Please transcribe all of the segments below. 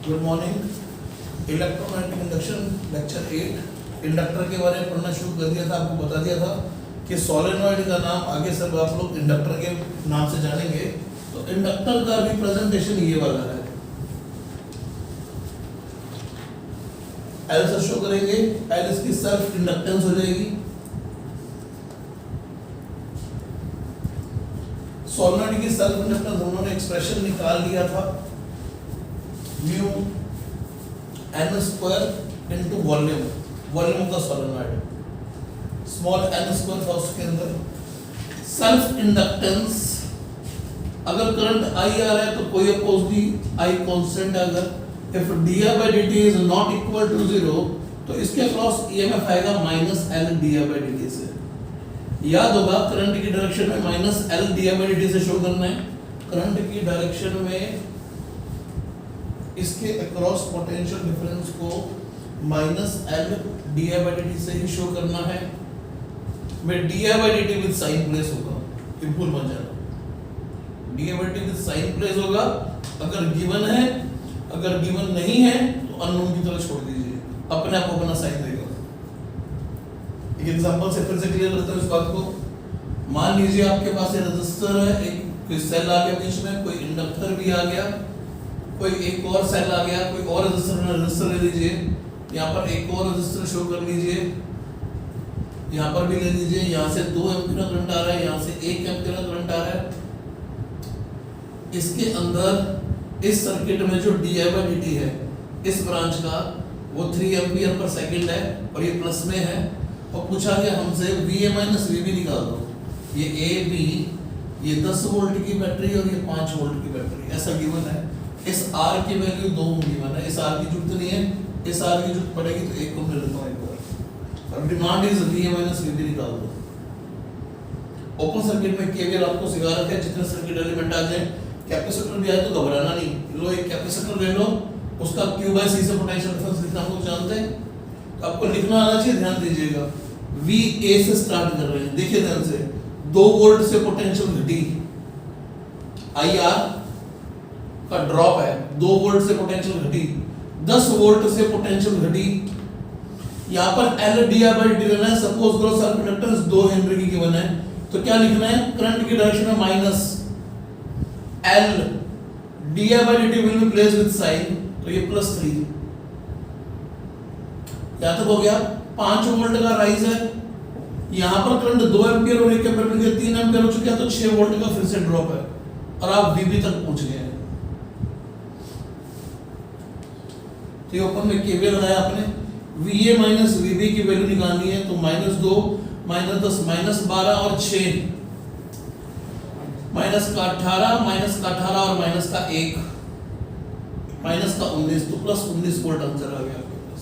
Good morning. Electromagnetic induction lecture 8 inductor के बारे में पढ़ना शुरू कर दिया था। आपको बता दिया था कि सोलेनॉइड का नाम आगे सब आप लोग इंडक्टर के नाम से जानेंगे। तो इंडक्टर का भी प्रेजेंटेशन ये वाला है। एल से शो करेंगे, एल इसकी सेल्फ इंडक्टेंस हो जाएगी। सोलेनॉइड की सेल्फ इंडक्टेंस उन्होंने एक्सप्रेशन निकाल लिया था, mu n square into volume, volume का सोलेनॉइड स्मॉल एन स्क्वायर था उसके अंदर। सेल्फ इंडक्टेंस अगर करंट आई आ रहा है तो कोई अपोज दी आई कांस्टेंट है। अगर if di by dt is not equal to 0 तो इसके अक्रॉस ईएमएफ आएगा minus L di by dt से। याद होगा करंट की डायरेक्शन में minus L di by dt से शो करना है। करंट की डायरेक्शन में इसके अक्रॉस पोटेंशियल डिफरेंस को minus L di by dt से ही शो करना है। में di by dt with sign place होगा, ये भूल मत जाना। di by dt with sign place होगा अगर गिवन है, अगर गिवन नहीं है तो अननोन की तरह छोड़ दीजिए, अपने आप अपना साइन देगा। एक एग्जांपल से फिर से क्लियर करता हूं इस बात को। मान लीजिए आपके पास ये रजिस्टर है, एक कोई सेल आ गया बीच में, कोई इंडक्टर भी आ गया, कोई एक और सेल आ गया, कोई और रजिस्टर ले लीजिए। यहाँ पर एक और रजिस्टर शो कर लीजिए, यहाँ पर भी ले लीजिए। यहाँ से 2 एम्पीयर करंट आ रहा है, यहाँ से 1 एम्पीयर करंट आ रहा है। इसके अंदर इस सर्किट में जो di by dt है इस ब्रांच का वो 3 एम्पीयर पर सेकंड है और ये प्लस में है। और पूछा गया हमसे VA माइनस VB निकाल दो। ये AB, ये 10 वोल्ट की बैटरी और ये 5 वोल्ट की बैटरी, ऐसा गिवन है। इस R की वैल्यू 2 गिवन है, इस R की जरूरत नहीं है, इस R की जरूरत पड़ेगी तो 1 को मैं लेता हूं एक बार। अब demand is VA minus VB निकाल दो। ओपन सर्किट में केवीएल आपको सिखा रखा है, जितने सर्किट एलिमेंट आ जाए, कैपेसिटर भी आए तो घबराना नहीं। लो एक कैपेसिटर ले लो, उसका Q/C से पोटेंशियल डिफरेंस लिखना हम लोग जानते हैं, तो आपको लिखना आना चाहिए। ध्यान दीजिएगा, VA से स्टार्ट कर रहे हैं, देखिए ध्यान से। 2 वोल्ट से पोटेंशियल घटी, IR का ड्रॉप है, 2 वोल्ट से पोटेंशियल घटी, 10 वोल्ट से पोटेंशियल घटी। यहाँ पर L di by dt लेना है। सपोज करो सेल्फ इंडक्टेंस 2 हेनरी की गिवन है, तो क्या लिखना है? करंट की डायरेक्शन में minus L di by dt will be place with sign, तो ये +3। क्या तक हो गया? 5 वोल्ट का राइज है। यहाँ पर करंट 2 एम्पीयर और 1 एम्पीयर के 3 एम्पीयर हो चुके हैं, तो 6 वोल्ट का फिर से ड्रॉप है और आप VB तक पहुंच गए हैं। तो ये ओपन में केवीएल लगाया आपने, VA माइनस VB की वैल्यू निकालनी है, तो -2 -10 -12 और 6 -18 और -1 -19, तो +19 वोल्ट आंसर आ गया आपके पास।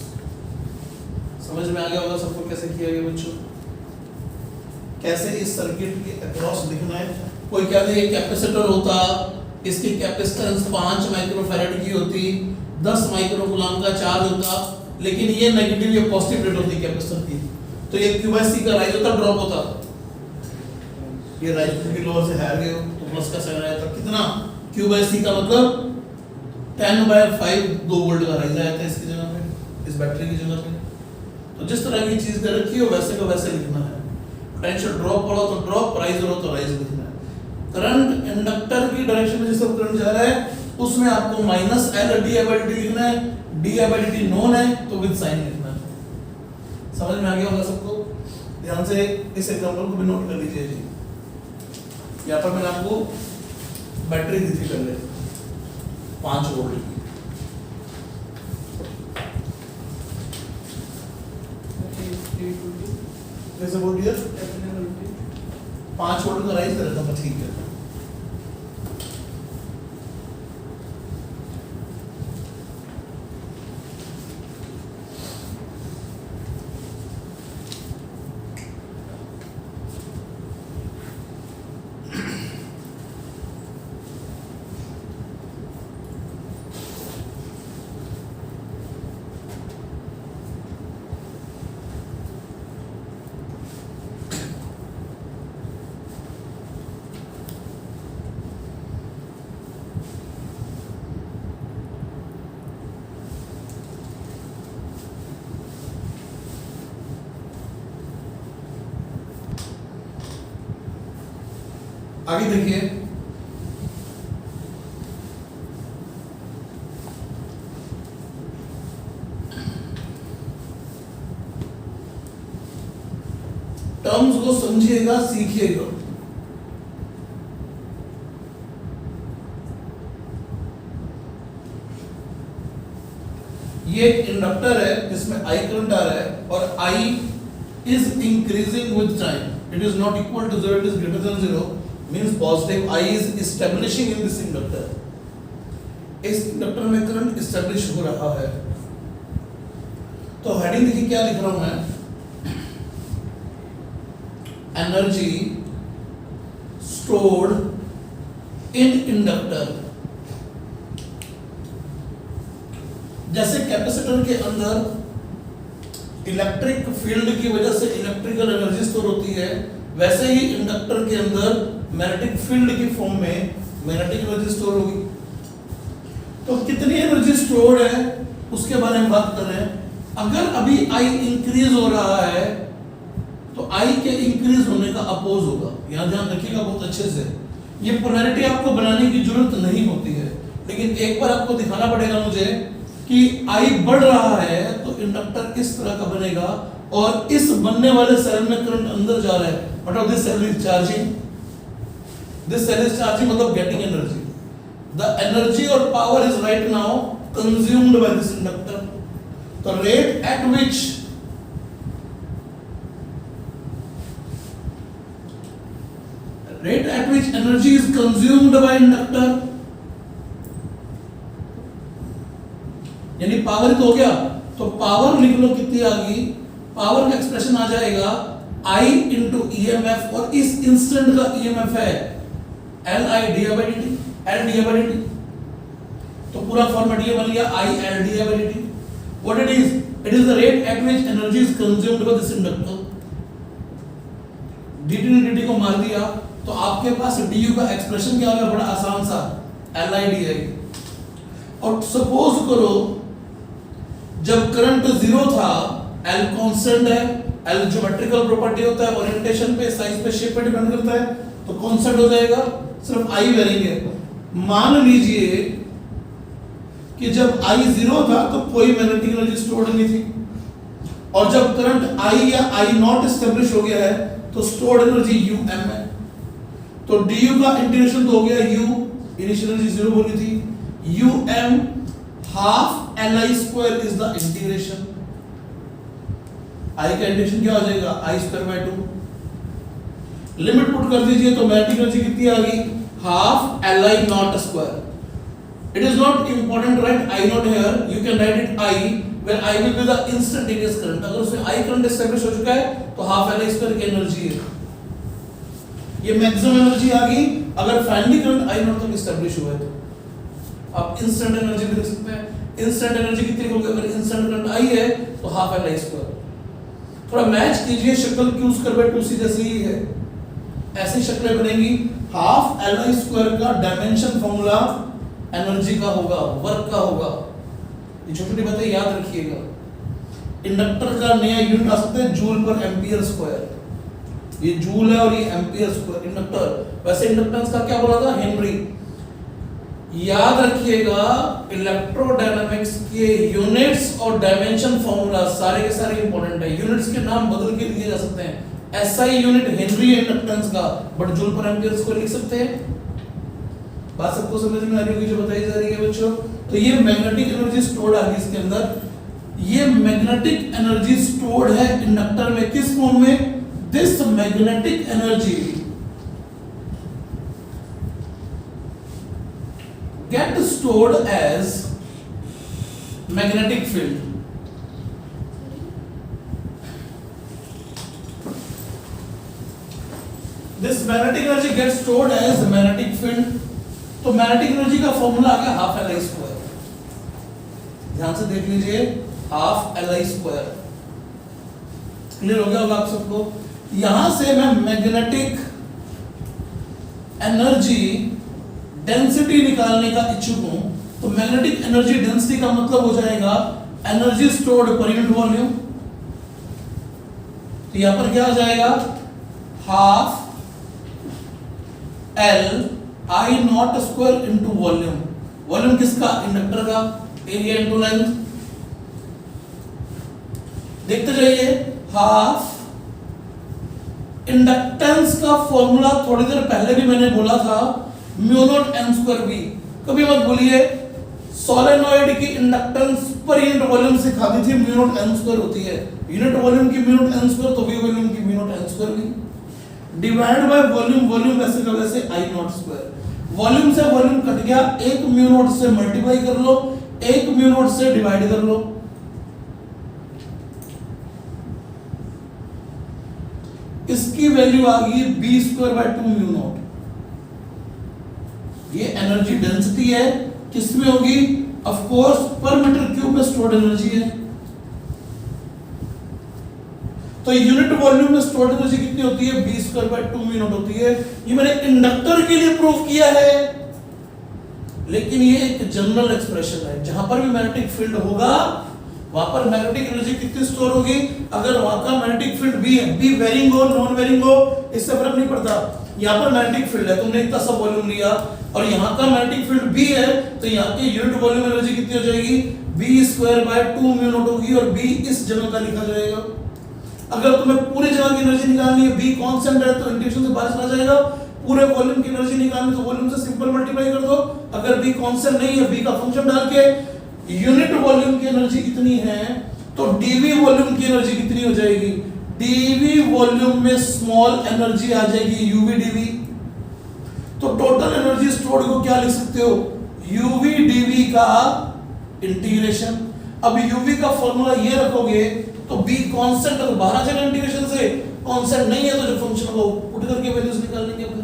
समझ में आ गया होगा सबको कैसे किया गया बच्चों, कैसे इस सर्किट के अक्रॉस लिखना है। कोई कहते हैं कैपेसिटर होता, इसकी कैपेसिटेंस 5 माइक्रोफैराड की होती, 10 माइक्रोकूलम का चार्ज होता, लेकिन ये नेगेटिव या पॉजिटिव रेट होती कैपेसिटर की, तो ये Q/C का राइज होता, ड्रॉप होता। ये राइज की लोअर से हायर गए तो प्लस का साइन आया था। कितना? Q/C का मतलब 10/5 2 वोल्ट का राइज आया था इसकी जगह पे, इस बैटरी की जगह पे। तो जिस तरह की चीज कर रखी हो वैसे का वैसे लिखना है। पोटेंशियल ड्रॉप पड़ा तो ड्रॉप, राइज हो तो राइज लिखना है। करंट इंडक्टर की डायरेक्शन में जिस तरफ करंट जा रहा है उसमें आपको minus L di by dt लिखना है। di by dt नोन है तो विद साइन लिखना है। समझ में आ गया होगा सबको? ध्यान से इस एग्जांपल को भी नोट कर लीजिए जी। यहाँ पर मैंने आपको बैटरी दी थी पहले 5 वोल्ट की, कैसे बोल दिया? 5 वोल्ट का राइज कर रखा था, ठीक है। आगे देखिए, टर्म्स को समझिएगा, सीखिएगा। ये एक इंडक्टर है जिसमें आई करंट आ रहा है और I is increasing with time, it is not equal to 0, it is greater than 0, means positive I is establishing in this inductor. इस इंडक्टर में करंट एस्टैब्लिश हो रहा है। तो हेडिंग देखिए क्या लिख रहा हूं मैं, एनर्जी स्टोर्ड इन इंडक्टर। जैसे कैपेसिटर के अंदर इलेक्ट्रिक फील्ड की वजह से इलेक्ट्रिकल एनर्जी स्टोर होती है, वैसे ही इंडक्टर के अंदर मैग्नेटिक फील्ड की फॉर्म में मैग्नेटिक एनर्जी स्टोर होगी। तो कितनी एनर्जी स्टोर्ड है उसके बारे में बात कर रहे हैं। अगर अभी आई इंक्रीज हो रहा है तो आई के इंक्रीज होने का अपोज होगा। यहां ध्यान रखिएगा बहुत अच्छे से, ये पोलैरिटी आपको बनाने की जरूरत नहीं होती है, लेकिन एक बार आपको दिखाना पड़ेगा मुझे कि आई बढ़ रहा है तो इंडक्टर इस तरह का बनेगा और इस बनने वाले सेल में करंट अंदर जा रहा है, मतलब this cell is charging, this cell is charging मतलब गेटिंग एनर्जी। द एनर्जी और power is right now consumed by this inductor. तो rate at which energy is consumed by inductor, यानी पावर तो हो गया, तो पावर लिख लो कितनी आ गई, पावर का एक्सप्रेशन आ जाएगा I इंटू EMF, और इस इंस्टेंट का EMF है LI डी बाई dt, तो पूरा फॉर्मेट ये बन गया I L D by dt। What it is the rate at which energy is consumed by this inductor। dt ने dt को मार दिया तो आपके पास du का एक्सप्रेशन क्या होगा, बड़ा आसान सा LI डी। और सपोज करो जब करंट 0 था, L कांस्टेंट है, L ज्योमेट्रिकल प्रॉपर्टी होता है, ओरिएंटेशन पे, साइज पे, शेप पे डिपेंड करता है, तो कांस्टेंट हो जाएगा, सिर्फ I वेरिएंगे। मान लीजिए कि जब I 0 था तो कोई मैग्नेटिक एनर्जी स्टोर्ड नहीं थी, और जब करंट I या I नॉट एस्टेब्लिश हो गया है तो स्टोर्ड एनर्जी UM है। तो du का इंटीग्रेशन तो हो गया u, इनिशियल एनर्जी 0 बोली थी, UM half Li square is the integration. I का इंटीग्रेशन क्या हो जाएगा, I square by 2। Limit put कर दीजिए तो मैग्नेटिक एनर्जी कितनी आ गई, half Li not square. It is not important to write I not here, you can write it I, where I will be the instantaneous current। अगर उसमें I current establish हो चुका है तो हाफ Li स्क्वायर की energy है, ये maximum energy आ गई। अगर फाइनली करंट I नॉट तक एस्टैब्लिश हुआ है तो आप इंस्टेंट एनर्जी भी लिख सकते हैं। इंस्टेंट एनर्जी कितनी होगी, अगर इंस्टेंट करंट I है तो हाफ Li स्क्वायर। थोड़ा मैच कीजिए, शक्ल Q स्क्वायर बाय 2c जैसी ही है, ऐसी शक्लें बनेंगी। हाफ Li स्क्वायर का डायमेंशन फॉर्मूला एनर्जी का होगा, वर्क का होगा, ये छोटी बातें याद रखिएगा। इंडक्टर का नया यूनिट आ सकता है जूल पर एम्पियर स्क्वायर, ये जूल है और ये एम्पियर स्क्वायर इंडक्टर। वैसे इंडक्टेंस का क्या बोला था, हेनरी। याद रखिएगा इलेक्ट्रोडायनामिक्स के यूनिट्स और डायमेंशन फॉर्मूला सारे के सारे इंपॉर्टेंट है। यूनिट्स के नाम बदल के दिए जा सकते हैं, SI यूनिट हेनरी है इंडक्टेंस का, बट जूल पर एम्पियर स्क्वायर लिख सकते हैं। बात सबको समझ में आ रही होगी जो बताई जा रही है बच्चों। तो ये मैग्नेटिक एनर्जी स्टोर्ड आ गई इसके अंदर। ये मैग्नेटिक एनर्जी स्टोर्ड है इंडक्टर में, किस फॉर्म में, this magnetic energy get stored as magnetic field। This magnetic energy gets stored as magnetic field। तो मैग्नेटिक एनर्जी का फॉर्मूला आ गया हाफ Li स्क्वायर। ध्यान से देख लीजिए, हाफ Li स्क्वायर। क्लियर हो गया होगा आप सबको। यहां से मैं मैग्नेटिक एनर्जी डेंसिटी निकालने का इच्छुक हूं, तो मैग्नेटिक एनर्जी डेंसिटी का मतलब हो जाएगा energy stored per unit volume. तो यहां पर क्या आ जाएगा, half L I not square into volume. Volume किसका? इंडक्टर का। Area into length. देखते जाइए, हाफ इंडक्टेंस का फॉर्मूला थोड़ी देर पहले भी मैंने बोला था, mu naught n square V. कभी मत भूलिए, सोलेनॉइड की इंडक्टेंस पर यूनिट वॉल्यूम से खाती थी, म्यू नॉट एन स्क्वायर होती है। यूनिट वॉल्यूम की म्यू नॉट एन स्क्वायर, तो वी वॉल्यूम की mu naught n square V divide by volume. Volume वैसे का वैसे आई नॉट स्क्वायर। वॉल्यूम से वॉल्यूम कट गया, एक म्यू नॉट से मल्टीप्लाई कर लो, एक म्यू नॉट से डिवाइड कर लो। इसकी वैल्यू आ गई B square by 2 mu naught. ये एनर्जी डेंसिटी है, किसमें होगी? Of course per metre cube में स्टोर्ड एनर्जी है। तो यूनिट वॉल्यूम में स्टोर्ड एनर्जी कितनी होती है? B square by 2 mu naught होती है। ये मैंने इंडक्टर के लिए प्रूव किया है, लेकिन ये एक जनरल एक्सप्रेशन है। जहां पर भी मैग्नेटिक फील्ड होगा वहां पर मैग्नेटिक एनर्जी कितनी स्टोर होगी? अगर वहां का मैग्नेटिक फील्ड बी है, बी वेरिंग हो नॉन वेरिंग हो इससे फर्क नहीं पड़ता। यहाँ पर मैग्नेटिक फील्ड है, तुमने इतना सा वॉल्यूम लिया, और यहाँ का मैग्नेटिक फील्ड बी है, तो यहाँ की यूनिट वॉल्यूम एनर्जी कितनी हो जाएगी? B square by 2 mu naught होगी, और बी इस जगह का लिखा जाएगा। अगर तुम्हें पूरी जगह की एनर्जी निकालनी है, बी कांस्टेंट है तो इंटीग्रेशन से बाहर चला जाएगा। पूरे वॉल्यूम की एनर्जी निकालनी तो वॉल्यूम से सिंपल मल्टीप्लाई कर दो। अगर बी कांस्टेंट नहीं है, बी का फंक्शन डाल के यूनिट वॉल्यूम की एनर्जी कितनी है, तो डीवी वॉल्यूम की एनर्जी कितनी हो जाएगी? डीवी वॉल्यूम में स्मॉल एनर्जी आ जाएगी यूवी डीवी। तो टोटल एनर्जी स्टोर्ड को क्या लिख सकते हो? यूवी डीवी का इंटीग्रेशन। अब यूवी का फॉर्मूला ये रखोगे तो बी कांस्टेंट, अगर बाहर आ जाएगा इंटीग्रेशन से, कांस्टेंट नहीं है तो जो फंक्शन को पुट करके वैल्यूज निकाल लेंगे अपने।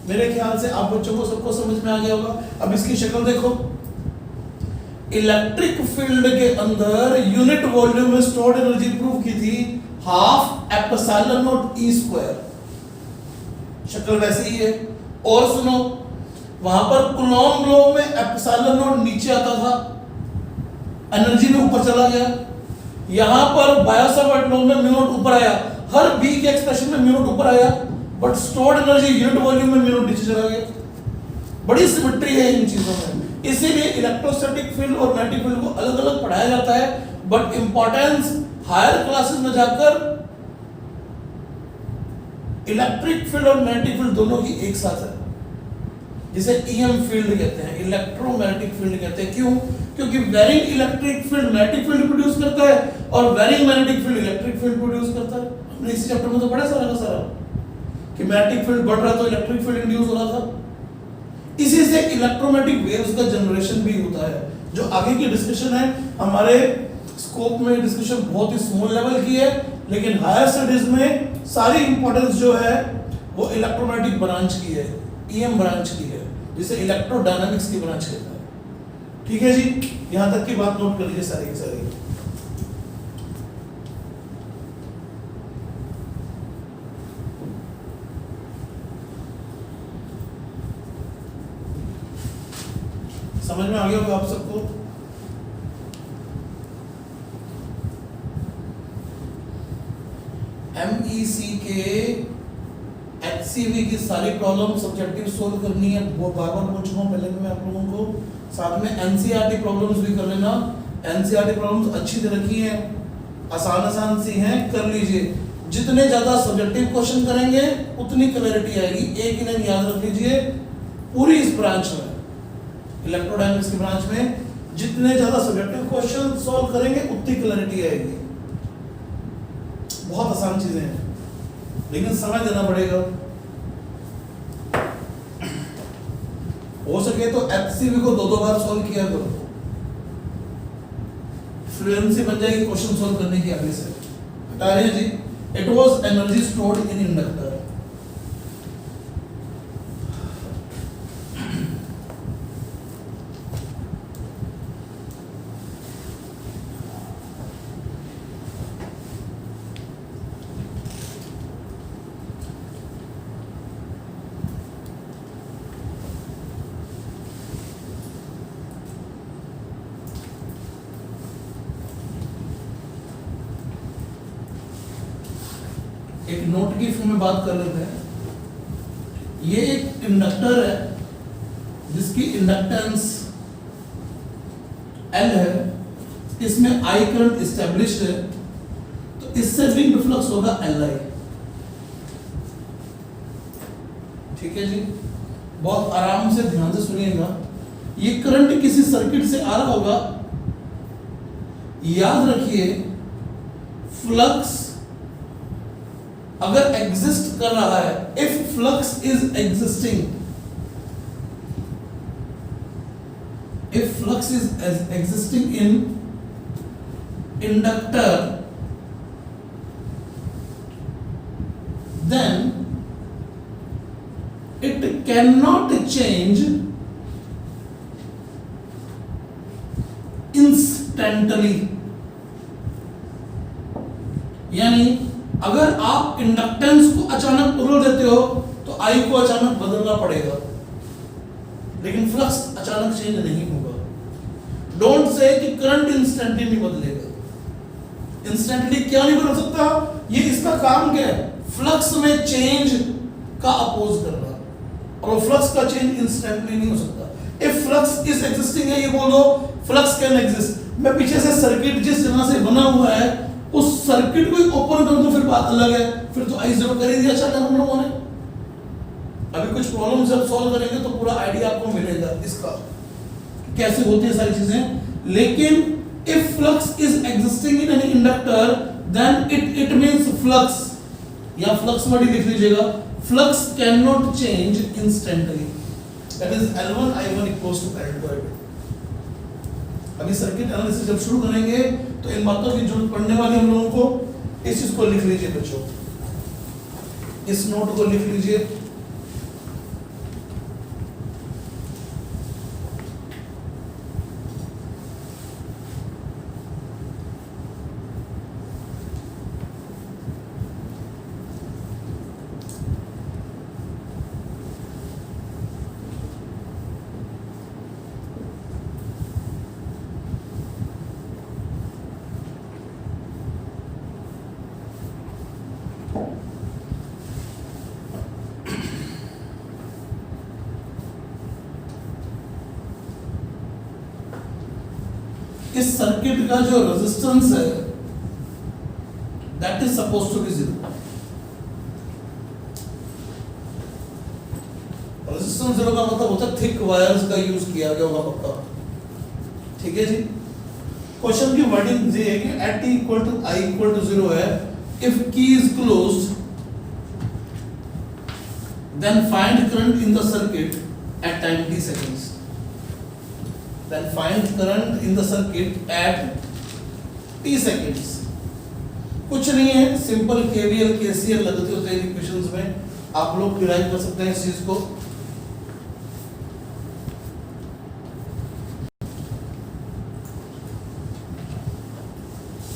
मेरे ख्याल से आप बच्चों को सबको समझ में आ गया होगा। अब इसकी शक्ल देखो, इलेक्ट्रिक फील्ड के अंदर यूनिट वॉल्यूम में स्टोर्ड एनर्जी प्रूव की थी, half epsilon not E square. शक्ल वैसे ही है। और सुनो, वहां पर कूलॉम लॉ में एप्सिलॉन नॉट नीचे आता था, एनर्जी में ऊपर चला गया। यहां पर बायो-सावर्ट लॉ में म्यू नॉट ऊपर आया, हर बी के एक्सप्रेशन में म्यू नॉट ऊपर आया, but stored energy unit volume में म्यू नॉट नीचे चला गया। बड़ी सिमेट्री है इन चीजों में, इसीलिए इलेक्ट्रोस्टैटिक फील्ड और मैग्नेटिक फील्ड को अलग अलग पढ़ाया जाता है। बट इंपॉर्टेंस हायर क्लासेस में जाकर इलेक्ट्रिक फील्ड और मैग्नेटिक फील्ड दोनों की एक साथ है, जिसे ईएम फील्ड कहते हैं, इलेक्ट्रोमैग्नेटिक फील्ड कहते हैं। क्यों? क्योंकि varying electric field magnetic field produce करता है और varying magnetic field electric field produce करता है। हमने इसी चैप्टर में तो पढ़ा सारा का सारा कि मैग्नेटिक फील्ड बढ़ रहा तो इलेक्ट्रिक फील्ड इंड्यूस हो रहा था। इसी से इलेक्ट्रोमैग्नेटिक वेव्स का जनरेशन भी होता है। जो आगे की डिस्कशन है, हमारे स्कोप में डिस्कशन बहुत ही स्मॉल लेवल की है, लेकिन हायर स्टडीज में सारी इंपॉर्टेंस जो है वो इलेक्ट्रोमैग्नेटिक ब्रांच की है, ईएम ब्रांच की है, जिसे इलेक्ट्रोडायनामिक्स की ब्रांच कहता है। ठीक है जी, यहां तक की बात नोट कर लीजिए सारी की सारी। समझ में आ गया होगा आप सबको? MEC के HCV की सारी प्रॉब्लम सब्जेक्टिव सोल्व करनी है, वो बार बार बोल चुका हूं पहले भी मैं आप लोगों को। साथ में NCERT प्रॉब्लम्स भी कर लेना। NCERT प्रॉब्लम्स अच्छी तरह की हैं, आसान आसान सी हैं, कर लीजिए। जितने ज्यादा सब्जेक्टिव क्वेश्चन करेंगे उतनी क्लैरिटी आएगी। एक लाइन याद रख लीजिए, पूरी इस ब्रांच में, इलेक्ट्रोडायनामिक्स की ब्रांच में जितने ज्यादा सब्जेक्टिव क्वेश्चन सॉल्व करेंगे उतनी क्लैरिटी आएगी। बहुत आसान चीजें हैं, लेकिन समय देना पड़ेगा। हो सके तो HCV को 2-2 बार सॉल्व किया करो, फ्लुएंसी बन जाएगी क्वेश्चन सॉल्व करने की। आगे से बता रहे हैं जी, it was energy stored in inductor. एक नोट की फॉर्म में बात कर लेते हैं। ये एक इंडक्टर है जिसकी इंडक्टेंस L है, इसमें I करंट एस्टेब्लिश्ड है, तो इससे रिंग फ्लक्स होगा Li। ठीक है जी, बहुत आराम से ध्यान से सुनिएगा। ये करंट किसी सर्किट से आ रहा होगा, याद रखिए फ्लक्स अगर एग्जिस्ट कर रहा है, if flux is existing, if flux is existing in inductor, then it cannot change instantly। यानी अगर आप इंडक्टेंस को अचानक बदल देते हो तो आई को अचानक बदलना पड़ेगा, लेकिन फ्लक्स अचानक चेंज नहीं होगा। डोंट से कि करंट इंस्टेंटली बदलेगा। इंस्टेंटली क्या नहीं बदल सकता? ये इसका काम क्या है? फ्लक्स में चेंज का अपोज करना, और फ्लक्स का चेंज इंस्टेंटली नहीं हो सकता। इफ फ्लक्स इज एग्जिस्टिंग है, ये बोल दो फ्लक्स कैन एग्जिस्ट। मैं पीछे से सर्किट जिस तरह से बना हुआ है उस सर्किट को ही ओपन कर दूं, फिर बात अलग है, फिर तो आई जीरो कर ही दिया चल हम लोगों ने। अभी कुछ प्रॉब्लम जब सॉल्व करेंगे तो पूरा आइडिया आपको मिलेगा इसका कैसे होती है सारी चीजें। लेकिन if flux is existing in an inductor then it means flux, या फ्लक्स वर्ड ही लिख लीजिएगा, flux can not change instantly, that is L1 I1 equals to current word. अभी सर्किट एनालिसिस जब शुरू करेंगे तो इन बातों की जरूरत पड़ने वाली हम लोगों को। इस चीज को लिख लीजिए बच्चों, इस नोट को लिख लीजिए। इस सर्किट का जो रेजिस्टेंस है that is supposed to be zero. Resistance zero का मतलब होता है थिक वायर्स का यूज किया गया होगा पक्का। ठीक है जी, क्वेश्चन की वर्डिंग ये है कि at t equal to I equal to 0 है, if key is closed then find current in the circuit at time t seconds। Then find current in the circuit at t seconds। कुछ नहीं है, simple KVL KCL लगते होते हैं equations में, आप लोग डिराइव कर सकते हैं इस चीज को।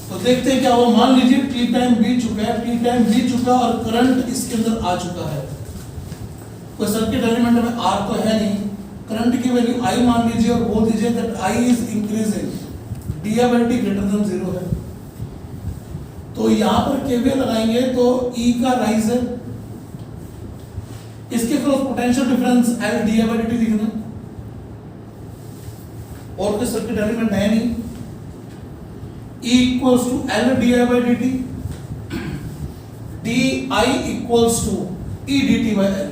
तो देखते हैं क्या हुआ। मान लीजिए t टाइम बीत चुका है, t टाइम बीत चुका और करंट इसके अंदर आ चुका है। कोई सर्किट एलिमेंट में R तो है नहीं, करंट की वैल्यू I मान लीजिए और बोल दीजिए that I is increasing, d/dt greater than 0 है। तो यहां पर KVL लगाएंगे तो E का राइज है, इसके cross potential difference L d/dt लिखना, और कोई सर्किट एलिमेंट है नहीं। E equals to L d/dt, di equals to E dt by L।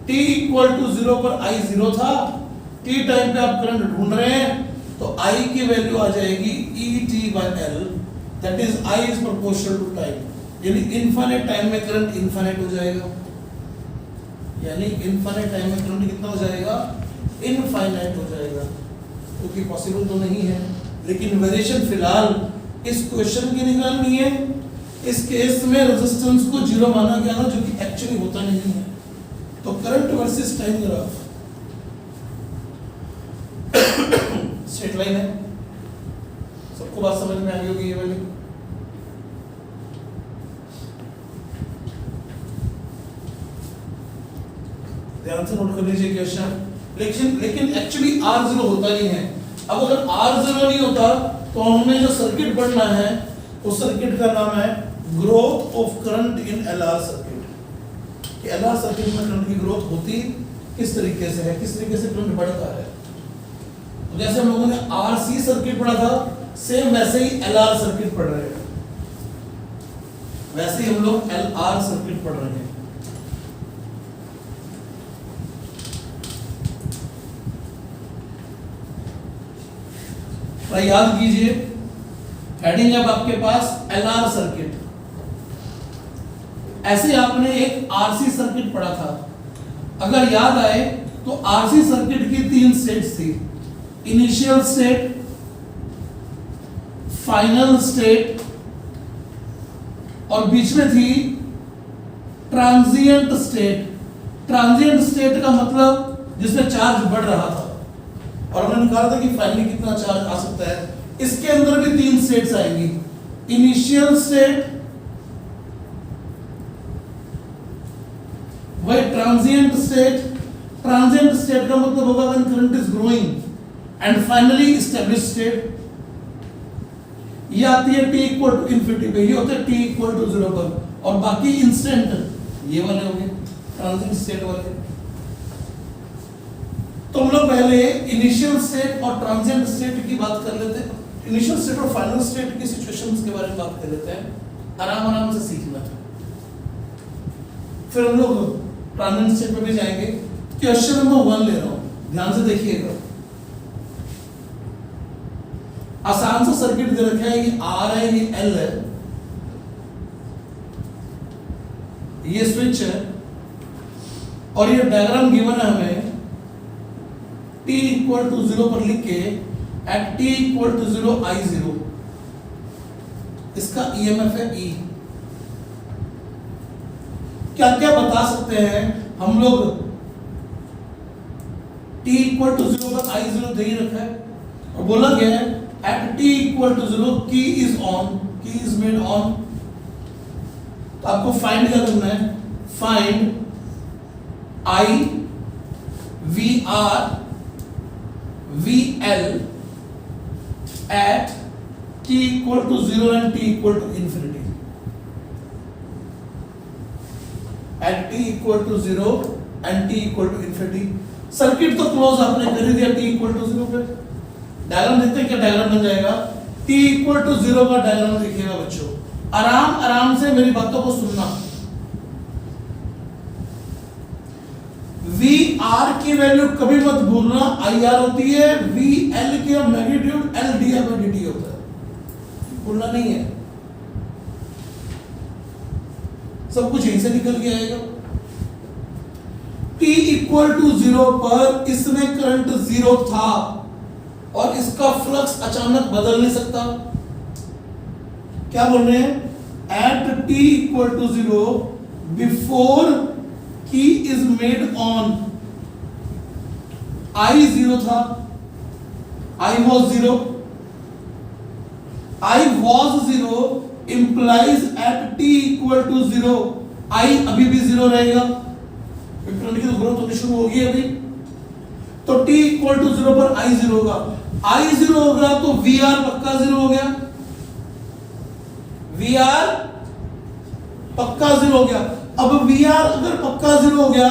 t equal to 0 पर I 0 था, t टाइम पे आप करंट ढूंढ रहे हैं तो I की वैल्यू आ जाएगी et by L, that is I is proportional to time. यानी इनफाइनाइट टाइम में करंट इनफाइनाइट हो जाएगा, यानी इनफाइनाइट टाइम में करंट कितना हो जाएगा? इनफाइनाइट हो जाएगा, क्योंकि पॉसिबल तो नहीं है। लेकिन वेरिएशन फिलहाल इस क्वेश्चन की निकालनी है। इस केस में रेजिस्टेंस को 0 माना गया था, जो कि एक्चुअली होता नहीं है। तो current versus time graph straight line है, सबको बात समझ में आ गई होगी ये वाली। ध्यान से नोट कर लीजिए क्वेश्चन। लेकिन एक्चुअली R0 होता नहीं है। अब अगर R0 नहीं होता तो हमें जो सर्किट बनना है उस सर्किट का नाम है growth of current in LR circuit. कि एलआर सर्किट में करंट की ग्रोथ होती किस तरीके से है, किस तरीके से करंट बढ़ता है। तो जैसे हम लोगों ने आरसी सर्किट पढ़ा था, सेम वैसे ही एलआर सर्किट पढ़ रहे हैं, वैसे ही हम लोग एलआर सर्किट पढ़ रहे हैं। याद कीजिए, हेडिंग है आपके पास एलआर सर्किट। ऐसे आपने एक आरसी सर्किट पढ़ा था, अगर याद आए तो आरसी सर्किट की 3 स्टेट्स थी, इनिशियल स्टेट, फाइनल स्टेट और बीच में थी ट्रांजिएंट स्टेट। ट्रांजिएंट स्टेट का मतलब जिसमें चार्ज बढ़ रहा था, और हमने निकाला था कि फाइनली कितना चार्ज आ सकता है। इसके अंदर भी 3 स्टेट्स आएंगी, इनिशियल स्टेट, वही ट्रांजिएंट स्टेट। ट्रांजिएंट स्टेट का मतलब होगा when current is growing, and finally establish state. ये आती है t इक्वल टू इन्फिनिटी पे, ये होते हैं t इक्वल टू 0 पर, और बाकी इंस्टेंट ये वाले होंगे ट्रांजिएंट स्टेट वाले। तो हम लोग पहले इनिशियल स्टेट और ट्रांजिएंट स्टेट की बात कर लेते हैं, इनिशियल स्टेट और फाइनल स्टेट की सिचुएशंस के बारे में बात कर लेते हैं, आराम आराम से सीखना है। फिर हम लोग ट्रांजिएंट स्टेट पे भी जाएंगे। क्वेश्चन नंबर 1 ले रहा हूं, ध्यान से देखिएगा। आसान सा सर्किट दे रखा है, ये आर है, ये एल है, ये स्विच है, और ये डायग्राम गिवन है हमें t इक्वल टू 0 पर लिख के eight t equal to 0 I0, इसका EMF है E। क्या क्या बता सकते हैं हम लोग? t इक्वल टू 0 पर I0 दे ही रखा है, और बोला गया है एट t इक्वल टू 0 की इज ऑन, की इज मेड ऑन। तो आपको फाइंड क्या करना है? Find I VR VL at t equal to 0 and t equal to infinity. At t equal to 0 and t equal to infinity. Circuit तो close आपने कर ही दिया t equal to 0 पे। डायग्राम देखते हैं क्या डायग्राम बन जाएगा। t equal to 0 का डायग्राम देखिएगा बच्चों, आराम आराम से मेरी बातों को सुनना। VR की वैल्यू कभी मत भूलना, IR होती है, VL की मैग्नीट्यूड L dI/dt होता है, भूलना नहीं है। सब कुछ यहीं से निकल के आएगा। t इक्वल टू 0 पर इसमें करंट 0 था, और इसका फ्लक्स अचानक बदल नहीं सकता। क्या बोल रहे हैं? At t equal to 0 before key is made on, I 0 था, I was 0, I was 0 implies at t equal to 0 I अभी भी 0 रहेगा, करंट की तो ग्रोथ होनी शुरू होगी अभी। तो t इक्वल टू 0 पर I 0 होगा, I 0 होगा तो VR पक्का 0 हो गया, VR पक्का 0 हो गया। अब VR अगर पक्का 0 हो गया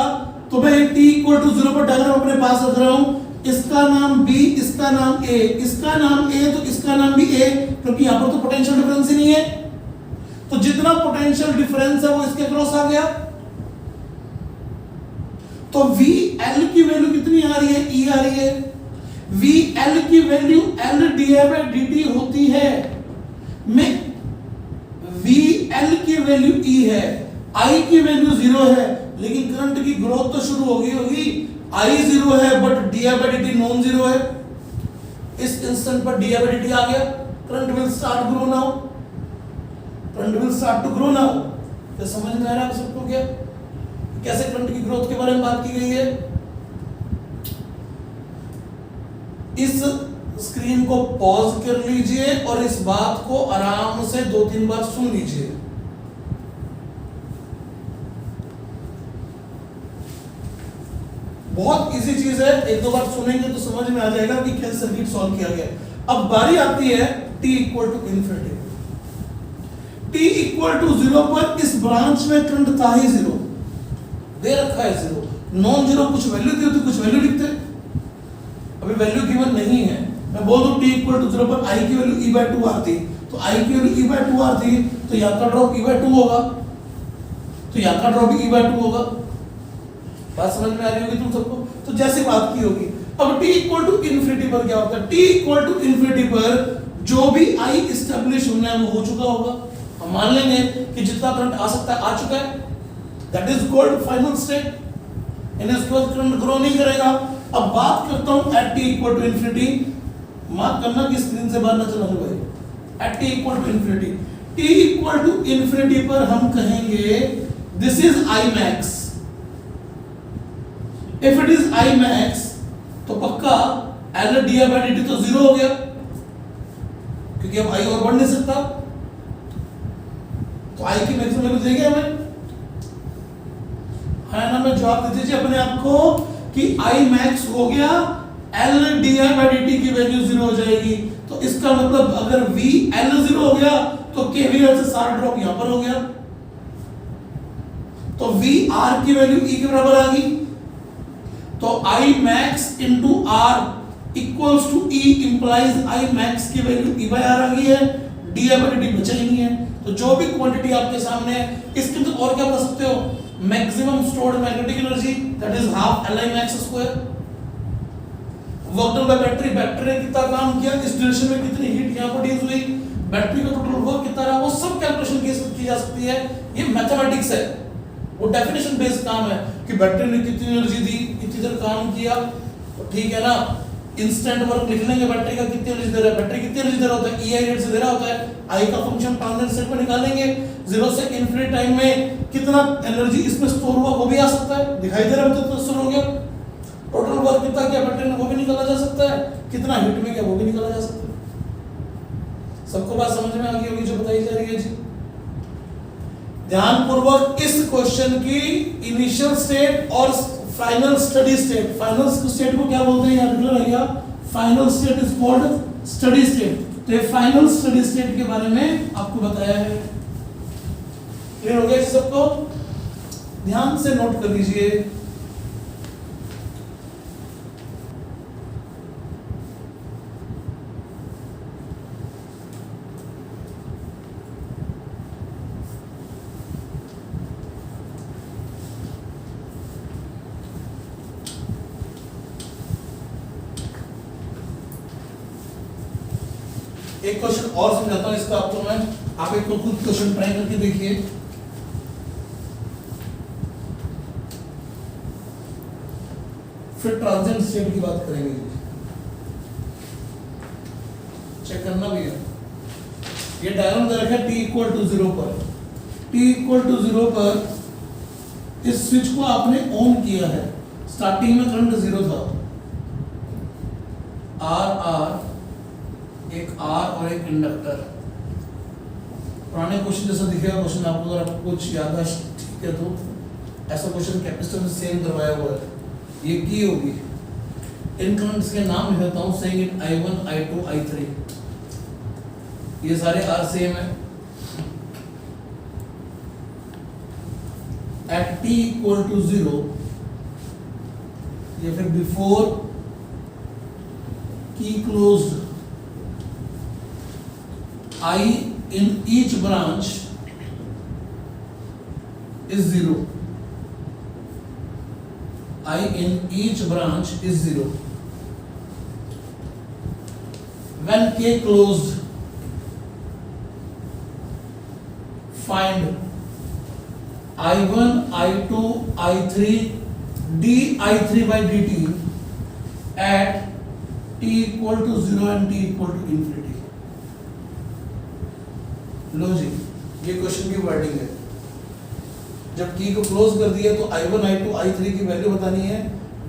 तो मैं t इक्वल टू 0 पर डायग्राम अपने पास रख रहा हूं, इसका नाम B, इसका नाम A, इसका नाम A तो इसका नाम भी A, क्योंकि यहां पर तो पोटेंशियल डिफरेंस ही नहीं है। तो जितना पोटेंशियल डिफरेंस है वो इसके क्रॉस आ गया। तो VL की वैल्यू कितनी आ रही है? E आ रही है। VL की वैल्यू L dI/dt होती है, में VL की वैल्यू E है, I की वैल्यू 0 है, लेकिन करंट की ग्रोथ तो शुरू होगी। I 0 है बट dI/dt नॉन 0 है। इस इंस्टेंट पर dI/dt आ गया, current will start grow now, current will start to grow now. क्या समझ में आ रहा है आप सबको? क्या कैसे करंट की ग्रोथ के बारे में बात की गई है? इस स्क्रीन को पॉज कर लीजिए और इस बात को आराम से 2-3 बार सुन लीजिए। बहुत इजी चीज है, 1-2 बार सुनेंगे तो समझ में आ जाएगा कि कैसे सर्किट सॉल्व किया गया। अब बारी आती है t equal to infinity. t equal to 0 पर इस ब्रांच में करंट था ही 0, दे रखा है 0, नॉन जीरो कुछ वैल्यू दी होती कुछ वैल्यू लिखते, अभी वैल्यू गिवन नहीं है, मैं बोल दूं t इक्वल टू 0 पर i की वैल्यू e/2 r थी, तो i की वैल्यू e/2 r थी, तो यहाँ का ड्रॉप e/2 होगा, तो यहाँ का ड्रॉप भी e/2 होगा। बात समझ में आ रही होगी तुम सबको। तो जैसे बात की होगी, अब t इक्वल टू इन्फिनिटी पर क्या होता है, t इक्वल टू इन्फिनिटी पर जो भी i एस्टेब्लिश होना है वो हो चुका होगा, हम मान लेंगे कि जितना करंट आ सकता है आ चुका है, that is called final state, यानी इसके बाद करंट ग्रो नहीं करेगा। अब बात करता हूं at t equal to infinity, mark करना कि स्क्रीन से बाहर ना चला जाए भाई, at t equal to infinity, t equal to infinity पर हम कहेंगे this is I max, if it is I max तो पक्का L d/dt तो 0 हो गया, क्योंकि अब I और बढ़ नहीं सकता, तो I की मैक्सिमम वैल्यू देंगे हमें, है ना। मैं जवाब दे दीजिए अपने आप को कि I max हो गया, L di/dt की वैल्यू 0 हो जाएगी, तो इसका मतलब अगर V L 0 हो गया तो KVL से सारा ड्रॉप यहां पर हो गया, तो V R की वैल्यू E के बराबर आ गई, तो I max into R equals to E implies I max की वैल्यू E/R आ गई है, d/dt बचा ही नहीं है। तो जो भी क्वांटिटी आपके सामने है इसके अंदर और क्या बता सकते हो, maximum stored magnetic energy that is half Li max square, work done by battery, battery ने कितना काम किया, इस ड्यूरेशन में कितनी हीट यहां प्रोड्यूस हुई, बैटरी का टोटल वर्क कितना रहा, वो सब कैलकुलेशन की जा सकती है, ये मैथमेटिक्स है, वो डेफिनेशन बेस्ड काम है कि बैटरी ने कितनी एनर्जी दी, कितनी देर काम किया, तो ठीक है ना। इंस्टेंट वर्क लिख लेंगे, बैटरी का कितनी एनर्जी दे रहा है, बैटरी कितनी एनर्जी दे रहा होता है, EI रेट से दे रहा होता है, I का फंक्शन ट्रांजिएंट स्टेट में निकालेंगे, 0 से इनफिनिट टाइम में कितना एनर्जी इसमें स्टोर हुआ वो भी आ सकता है, दिखाई दे रहा है कितना स्टोर हो गया, टोटल वर्क कितना किया बैटरी ने वो भी निकाला जा सकता है, कितना हीट में गया वो भी निकाला जा सकता है। सबको बात समझ में आ गई होगी जो बताई जा रही है जी। ध्यानपूर्वक इस क्वेश्चन की इनिशियल स्टेट और final steady state, final state को क्या बोलते हैं, याद रखिएगा, final state is called steady state, तो ये फाइनल स्टडी स्टेट के बारे में आपको बताया है। क्लियर हो गया सबको, ध्यान से नोट कर लीजिए। एक क्वेश्चन और समझाता हूं इसका आपको मैं, आप एक तो खुद क्वेश्चन ट्राई करके देखिए। फिर ट्रांजिएंट स्टेट की बात करेंगे, चेक करना भी है। ये डायग्राम दे रखा है t इक्वल टू 0 पर, t इक्वल टू 0 पर इस स्विच को आपने ऑन किया है, स्टार्टिंग में करंट 0 था, R एक R और एक इंडक्टर, पुराने क्वेश्चन जैसा दिखेगा क्वेश्चन आपको, अगर आपको कुछ याद है ठीक है, तो ऐसा क्वेश्चन कैपेसिटर में सेम करवाया हुआ है, ये की होगी। इन करंट्स के नाम लिख देता हूं, saying it I1 I2 I3, ये सारे R सेम है। एट t इक्वल टू 0 या फिर बिफोर की closed, I in each branch is 0. I in each branch is 0. When K closed, find I1, I2, I3, di3/dt at t equal to 0 and t equal to infinity. लो जी, ये question की wording है। जब की को close कर दिया तो I1, I2, I3 की वैल्यू बतानी है,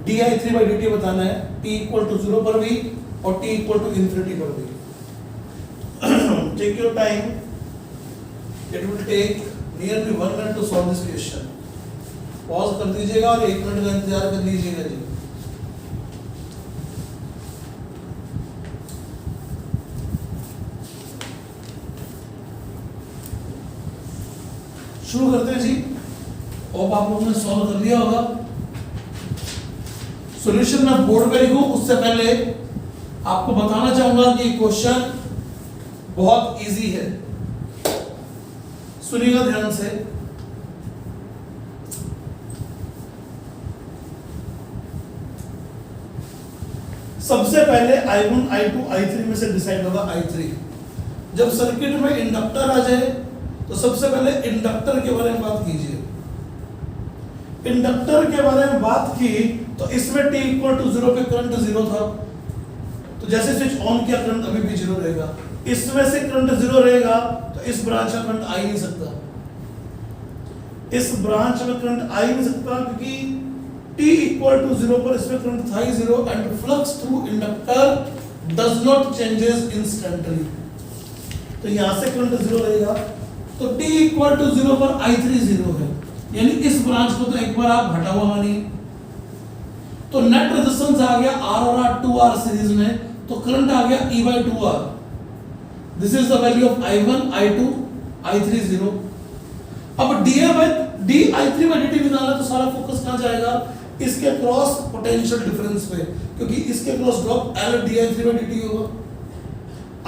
di3/dt बताना है, t इक्वल टू 0 पर भी और t इक्वल टू इन्फिनिटी पर भी। Take your time, it will take nearly 1 minute to solve this question. Pause कर दीजिएगा और 1 मिनट का इंतजार कर लीजिएगा जी। शुरू करते हैं जी। होप आप लोगों ने सॉल्व कर लिया होगा। सॉल्यूशन मैं बोर्ड पे लिखूं उससे पहले आपको बताना चाहूंगा कि क्वेश्चन बहुत इजी है, सुनिएगा ध्यान से। सबसे पहले I1, I2, I3 में से डिसाइड होगा I3। जब सर्किट में इंडक्टर आ जाए तो सबसे पहले इंडक्टर के बारे में बात कीजिए। इंडक्टर के बारे में बात की तो इसमें t इक्वल टू 0 पे करंट 0 था, तो जैसे स्विच ऑन किया करंट अभी भी 0 रहेगा। इसमें से करंट 0 रहेगा तो इस ब्रांच में करंट आ ही नहीं सकता, इस ब्रांच में करंट आ ही नहीं सकता क्योंकि t इक्वल टू 0 पर इसमें करंट था ही 0 and flux through inductor does not changes instantly, तो यहां से करंट 0 रहेगा। तो t इक्वल टू 0 पर I3 0 है, यानी इस ब्रांच को तो एक बार आप हटा हुआ मानिए। तो नेट रेजिस्टेंस आ गया R और R 2R सीरीज में, तो करंट आ गया E by 2R। This is the value of I1, I2, I3 0। अब I3 by dt निकालना तो सारा फोकस कहां जाएगा, इसके क्रॉस पोटेंशियल डिफरेंस पे, क्योंकि इसके cross drop L di3 by dt होगा।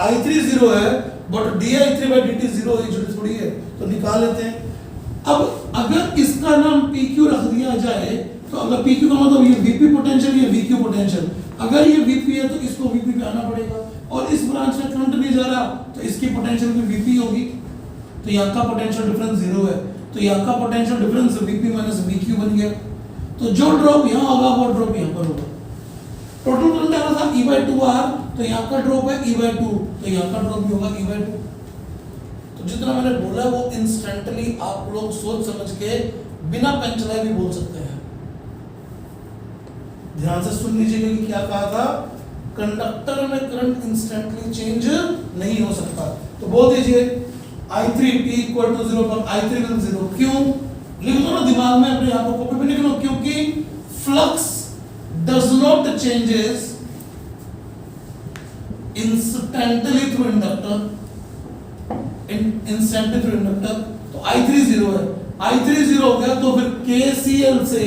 I3 0 है बट di3 by dt 0 एक जुड़ी थोड़ी है, तो निकाल लेते हैं। अब अगर इसका नाम PQ रख दिया जाए तो अगर PQ का मतलब ये VP पोटेंशियल, ये VQ पोटेंशियल, अगर ये VP है तो इसको VP पे आना पड़ेगा, और इस ब्रांच में करंट नहीं जा रहा तो इसकी पोटेंशियल भी VP होगी, तो यहाँ का पोटेंशियल डिफरेंस 0 है, तो यहाँ का potential difference VP minus VQ बन गया। तो जो ड्रॉप यहाँ होगा वो ड्रॉप यहाँ पर होगा। टोटल करंट आ रहा था E by 2R, तो यहाँ का ड्रॉप है E by 2, तो यहाँ का ड्रॉप भी होगा E by 2। तो जितना मैंने बोला वो इंस्टेंटली आप लोग सोच समझ के बिना पेन चलाए भी बोल सकते हैं। ध्यान से सुन लीजिएगा कि क्या कहा था, कंडक्टर में करंट इंस्टेंटली चेंज नहीं हो सकता। तो बोल दीजिए I3 t इक्वल टू 0 पर I3 विल 0। क्यों लिख दो ना दिमाग में अपने, यहाँ पर कॉपी पे लिख लो, क्योंकि flux does not changes instantly through inductor, instantly through inductor. तो I3 0 है, I3 0 हो गया तो फिर KCL से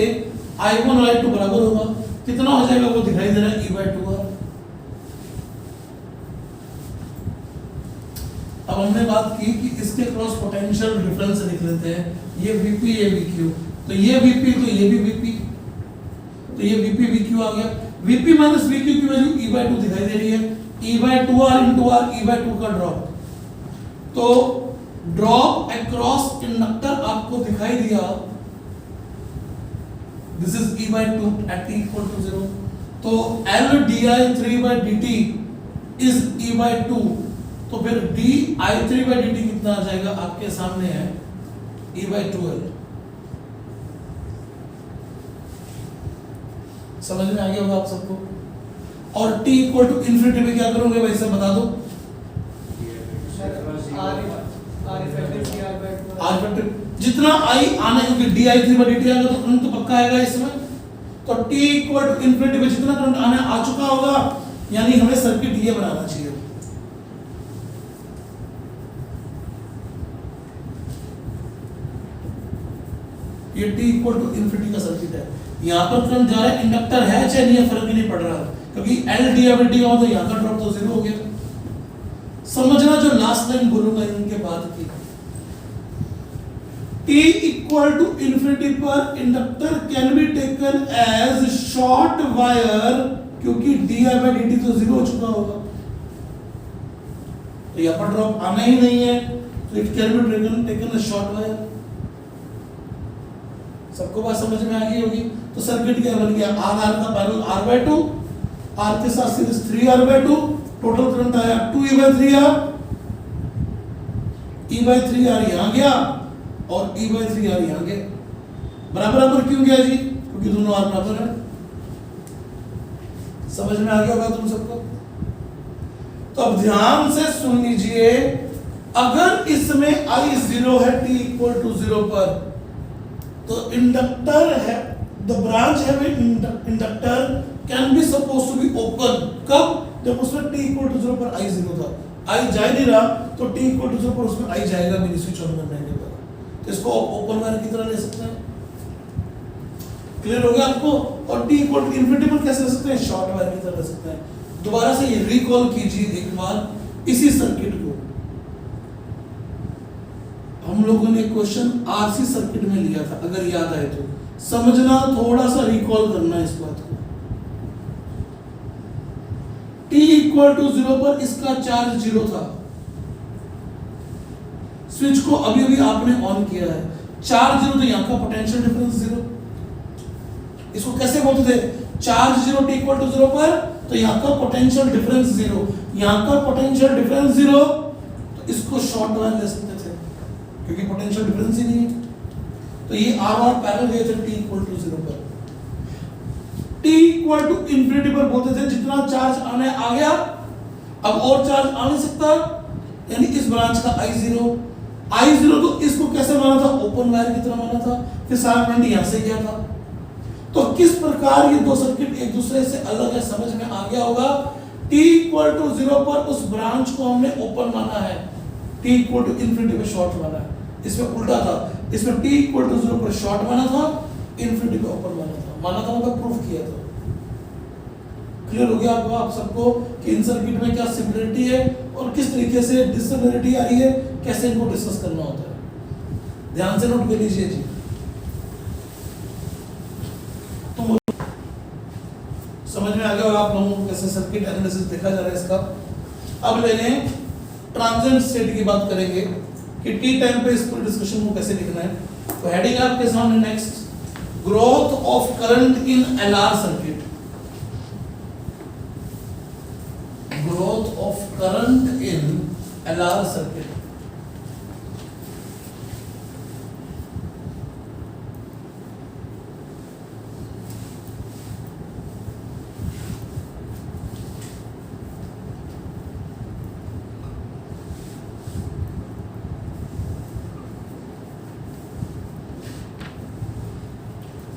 I1 और I2 बराबर होगा, कितना हो जाएगा वो दिखाई दे रहा है E by 2R। अब हमने बात की कि इसके क्रॉस पोटेंशियल डिफरेंस लिख लेते हैं, ये VP ये VQ, तो ये VP तो ये भी VP, तो ये VP VQ आ गया। VP माइनस VQ की वैल्यू E by 2 दिखाई दे रही है, E by 2R into R, E by 2 का ड्रॉप, तो ड्रॉप अक्रॉस इंडक्टर आपको दिखाई दिया, this is E by 2 at t equal to 0। तो L di3 by dt is E by 2, तो फिर di3 by dt कितना आ जाएगा, आपके सामने है E by 2L। समझ में आ गया होगा आप सबको। और t इक्वल टू इन्फिनिटी पे क्या करोगे भाई सब बता दो, R इफेक्टिव जितना I आना है, क्योंकि di3 by dt आएगा तो करंट तो पक्का आएगा इसमें, तो t इक्वल टू इन्फिनिटी पे जितना करंट आना आ चुका होगा, यानी हमें सर्किट ये बनाना चाहिए। ये t इक्वल टू इन्फिनिटी का सर्किट है, यहाँ पर करंट जा रहा है, इंडक्टर है चाहे नहीं है फर्क ही नहीं पड़ रहा, क्योंकि L di by dt तो यहाँ का ड्रॉप तो 0 हो गया। समझना जो लास्ट लाइन बोलूंगा इनके बाद की, t इक्वल टू इन्फिनिटी पर inductor can be taken as short wire, क्योंकि di by dt तो 0 हो चुका होगा, तो यहाँ पर ड्रॉप आना ही नहीं है, तो it can be taken as short wire. सबको बात समझ में आ गई होगी। तो सर्किट क्या बन गया, R का पैरेलल R by 2, R के साथ series 3R by 2, total current आया 2E by 3R, E by 3R यहाँ गया और E by 3R यहाँ गया। बराबर बराबर क्यों गया जी, क्योंकि दोनों R बराबर है। समझ में आ गया होगा तुम सबको। तो अब ध्यान से सुन लीजिए, अगर इसमें I 0 है t इक्वल टू 0 पर, तो इंडक्टर है, द ब्रांच है inductor can be suppose to be open. कब, जब उसमें t इक्वल टू 0 पर I 0 था, I जा नहीं रहा, तो t इक्वल टू 0 पर उसमें I जाएगा मेरी स्विच ऑन करने के बाद, तो इसको ओपन वायर की तरह ले सकते हैं। क्लियर हो गया आपको? और t इक्वल टू इन्फिनिटी पर कैसे रख सकते हैं? शॉर्ट वायर की तरह रख सकते हैं। दोबारा से ये रिकॉल कीजिए एक बार इसी सर्किट को। हम लोगों ने क्वेश्चन आरसी सर्किट में लिया था, अगर याद आए तो समझना, थोड़ा सा रिकॉल करना इस बात को। t इक्वल टू 0 पर इसका चार्ज 0 था, स्विच को अभी अभी आपने ऑन किया है, चार्ज 0 तो यहां का पोटेंशियल डिफरेंस 0। इसको कैसे बोलते थे? चार्ज 0 t इक्वल टू 0 पर, तो यहां का पोटेंशियल डिफरेंस 0, यहां का पोटेंशियल डिफरेंस 0, तो इसको शॉर्ट वायर ले सकते थे क्योंकि पोटेंशियल डिफरेंस ही नहीं है। तो ये आर और पैरेलल गए थे t इक्वल टू 0 पर। t इक्वल टू इन्फिनिटी पर बोलते थे जितना चार्ज आने आ गया, अब और चार्ज आ नहीं सकता, यानी इस ब्रांच का I0 तो इसको कैसे माना था? ओपन वायर की तरह माना था, फिर सारा करंट यहां से गया था। तो किस प्रकार ये दो सर्किट एक दूसरे से अलग है, समझ में आ गया होगा। t इक्वल टू 0 पर उस ब्रांच को हमने ओपन माना है, t इक्वल टू इन्फिनिटी पे शॉर्ट माना है। इसमें उल्टा था, इसमें t इक्वल टू 0 पर शॉर्ट माना था, इन्फिनिटी पे ओपन माना था मतलब प्रूफ किया था। क्लियर हो गया आपको, आप सबको कि इन सर्किट में क्या सिमिलरिटी है और किस तरीके से डिसिमिलरिटी आ रही है, कैसे इनको डिस्कस करना होता है। ध्यान से नोट कर लीजिए जी। तो समझ में आ गया होगा आप लोगों को कैसे सर्किट एनालिसिस देखा जा रहा है इसका। अब ले लें ट्रांजिएंट स्टेट की बात करेंगे कि टी टाइम पे इस पूरे डिस्कशन को कैसे लिखना है। तो हेडिंग आपके सामने next, growth of current in LR circuit. Growth of current in LR circuit.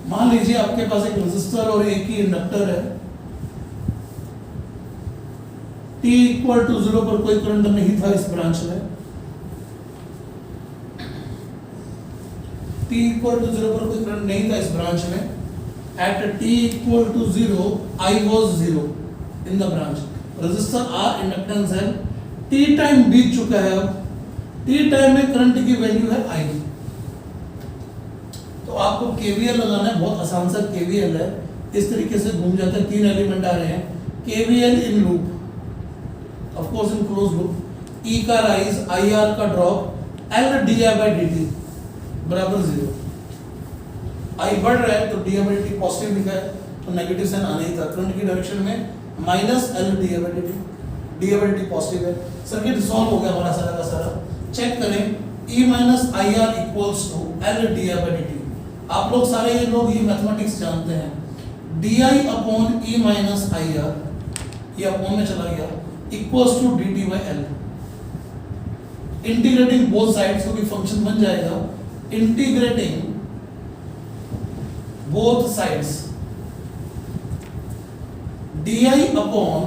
मान लीजिए आपके पास एक रेजिस्टर और एक ही इंडक्टर है, t इक्वल टू 0 पर कोई करंट नहीं था इस ब्रांच में, t इक्वल टू 0 पर कोई करंट नहीं था इस ब्रांच में, at t equal to 0 I was 0 in the branch, resistor R, inductance L, t time बीत चुका है, अब t टाइम में करंट की वैल्यू है I। तो आपको KVL लगाना है, बहुत आसान सा KVL है, इस तरीके से घूम जाते हैं, तीन एलिमेंट आ रहे हैं, KVL in loop, of course in close loop, E का राइज, IR का ड्रॉप, L di/dt बराबर 0। I बढ़ रहा है तो di/dt पॉजिटिव लिखा है, तो नेगेटिव साइन आना ही था, करंट की डायरेक्शन में minus L di/dt, di/dt positive है। सर्किट सॉल्व हो गया हमारा सारा का सारा। चेक करें, E minus IR equals to L di/dt। आप लोग सारे ये लोग ये मैथमेटिक्स जानते हैं, di upon E minus IR, ये अपॉन में चला गया, equals to dt/L। Integrating both sides, क्योंकि फंक्शन बन जाएगा, integrating both sides, di upon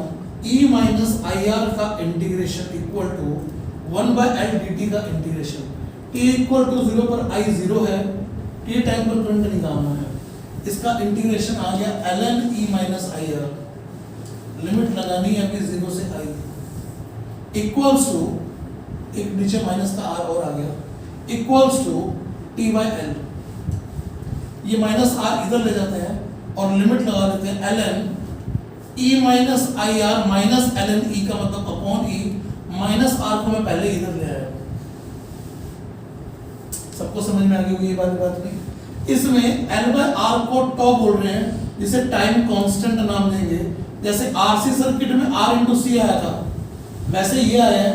E minus IR का integration equal to 1/L dt का इंटीग्रेशन। t इक्वल टू 0 पर I 0 है, t टाइम पर करंट निकालना है, इसका इंटीग्रेशन आ गया ln E minus IR, limit लगानी है अभी 0 से I, इक्वल्स टू, एक नीचे माइनस का R और आ गया, इक्वल्स टू t/L। ये माइनस R इधर ले जाते हैं और लिमिट लगा देते हैं ln E minus IR minus ln E का मतलब अपॉन E, माइनस R को मैं पहले इधर ले आया। सबको समझ में आ गई होगी ये बात नहीं। इसमें L/R को टॉ बोल रहे हैं, जिसे टाइम कांस्टेंट नाम देंगे। जैसे RC सर्किट में R इंटू C आया था, वैसे ये आया है,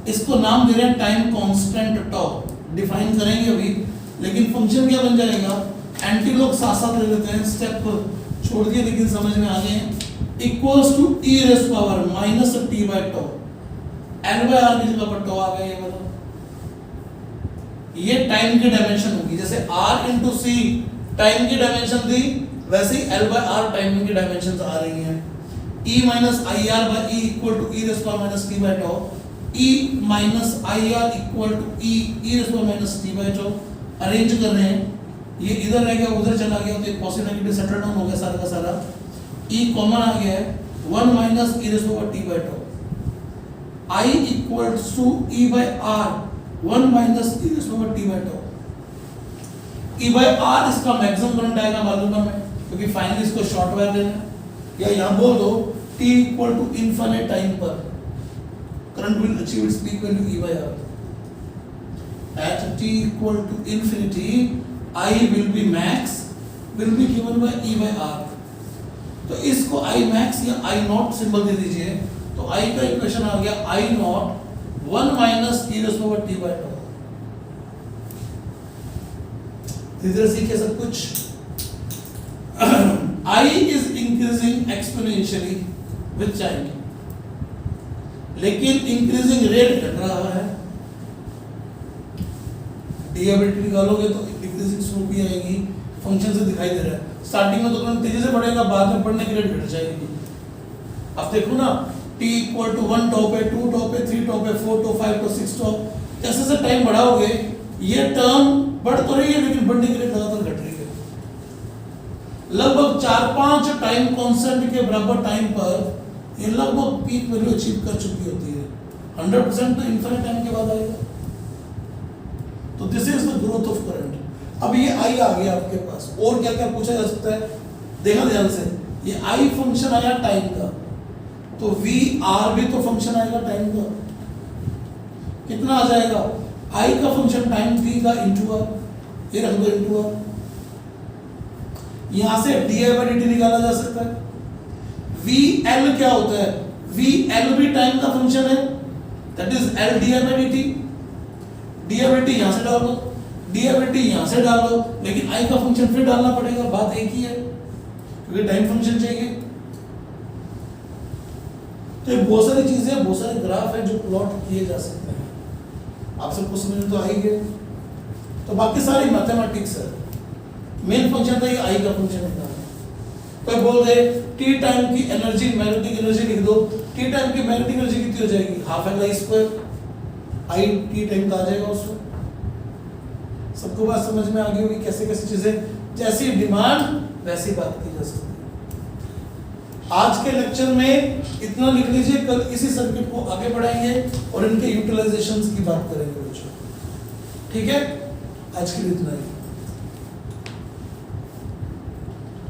इसको नाम दे रहे हैं टाइम कांस्टेंट टॉ। डिफाइन करेंगे अभी, लेकिन फंक्शन क्या बन जाएगा, एंटी लोग साथ साथ ले लेते हैं, स्टेप छोड़ दिए लेकिन समझ में आ गए हैं। Equals to e raise power minus t/τ, L/R की जगह पर टॉ आ गया, ये वाला, ये टाइम की डायमेंशन होगी। जैसे R इंटू C टाइम की डायमेंशन थी, वैसे ही L/R टाइम की डायमेंशन आ रही हैं। E minus IR by E equal to e raise power minus t/τ, E minus IR equal to e raise power minus t/τ। Arrange कर रहे हैं ये इधर रह गया उधर चला गया तो एक पॉजिटिव नेगेटिव सेटल डाउन हो गया सारा का सारा। ई कॉमन आ गया है 1 minus e raise to power t by tau. I equals to E by R 1 minus e raise to power t by tau. E by R इसका मैक्सिमम करंट आएगा मालूम है हमें, क्योंकि फाइनली इसको शॉर्ट वायर लेना है। या यहाँ बोल दो T equal to infinite time पर current will achieve its peak value E by R। At T equal to infinity, I will be max will be given by E by R। तो इसको I max या I naught symbol दे दीजिए, तो I का equation आ गया I naught 1 minus e raised to power t by tau। इधर सीखे सब कुछ। I is increasing exponentially with time, लेकिन इंक्रीजिंग रेट घट रहा है। डीएबिलिटी निकालोगे तो डिक्रीजिंग स्लोप भी आएगी, फंक्शन से दिखाई दे रहा है। स्टार्टिंग में तो करंट तेजी से बढ़ेगा, बाद में बढ़ने की रेट घट जाएगी। अब देखो ना t इक्वल टू 1 टॉप है, 2 टॉप है, 3 टॉप है, 4 टॉप, 5 टॉप, 6 टॉप, जैसे जैसे टाइम बढ़ाओगे ये टर्म बढ़ तो रही है लेकिन बढ़ने की रेट लगातार घट रही है। लगभग 4-5 टाइम कांस्टेंट के बराबर टाइम पर ये लगभग पीक वैल्यू अचीव कर चुकी होती है। 100% तो इनफिनिट टाइम के बाद आएगा। तो this is the growth of current. अब ये आई आ गया आपके पास, और क्या क्या पूछा जा सकता है देखा ध्यान से। ये आई फंक्शन आया टाइम का, तो वी आर भी तो फंक्शन आएगा टाइम का। कितना आ जाएगा? आई का फंक्शन टाइम टी का इंटू आर, ये रख दो इंटू आर। यहां से D I by D T निकाला जा सकता है। वी एल क्या होता है? वी एल भी टाइम का फंक्शन है, that is L D I by D T. D I by T यहां से डालो, डी आई बाई टी यहां से डालो, लेकिन आई का फंक्शन फिर डालना पड़ेगा, बात एक ही है क्योंकि टाइम फंक्शन चाहिए। तो ये बहुत सारी चीजें, बहुत सारे ग्राफ है जो प्लॉट किए जा सकते हैं। आप सबको समझ में तो आ ही गए। तो बाकी सारी मैथमेटिक्स है। मेन फंक्शन था ये आई का फंक्शन निकालना। कोई बोल दे टी टाइम की एनर्जी, मैग्नेटिक एनर्जी लिख दो। टी टाइम की मैग्नेटिक एनर्जी कितनी हो जाएगी? Half L I square. I T time का आ जाएगा उसमें। सबको बात समझ में आ गई होगी कैसे कैसे चीजें, जैसी डिमांड वैसी बात की जा सकती है। आज के लेक्चर में इतना लिख लीजिए, कल इसी सर्किट को आगे बढ़ाएंगे और इनके यूटिलाइजेशंस की बात करेंगे बच्चों। ठीक है, आज के लिए इतना ही।